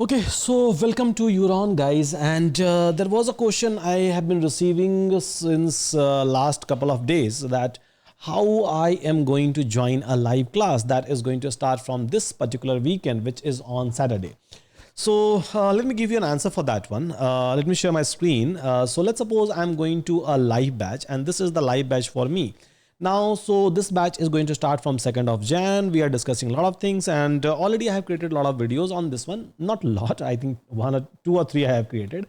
Okay, so welcome to Euron, guys. And there was a question I have been receiving since last couple of days, that how I am going to join a live class that is going to start from this particular weekend, which is on Saturday. So let me give you an answer for that one. Let me share my screen. So let's suppose I'm going to a live batch, and this is the live batch for me. Now, so this batch is going to start from 2nd of Jan. We are discussing a lot of things, and already I have created a lot of videos on this one. Not a lot, I think one or two or three I have created.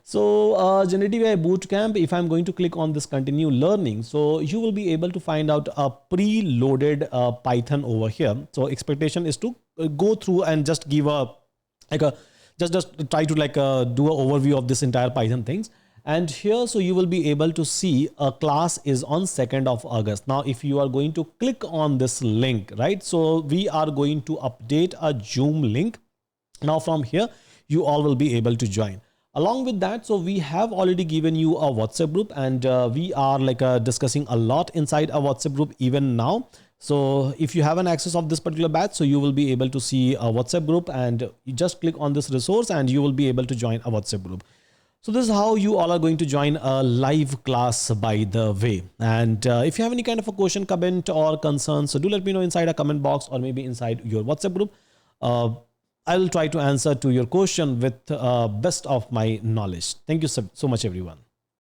So generative AI bootcamp, if I'm going to click on this continue learning, so you will be able to find out a preloaded Python over here. So expectation is to go through and just give a like a just try to do an overview of this entire Python things. And here, so you will be able to see a class is on 2nd of August. Now, if you are going to click on this link, right? So we are going to update a Zoom link. Now from here, you all will be able to join. Along with that, so we have already given you a WhatsApp group, and we are discussing a lot inside a WhatsApp group even now. So if you have an access of this particular batch, so you will be able to see a WhatsApp group, and you just click on this resource and you will be able to join a WhatsApp group. So this is how you all are going to join a live class, by the way. And if you have any kind of a question, comment or concern, so do let me know inside a comment box or maybe inside your WhatsApp group. I will try to answer to your question with best of my knowledge. Thank you so much, everyone.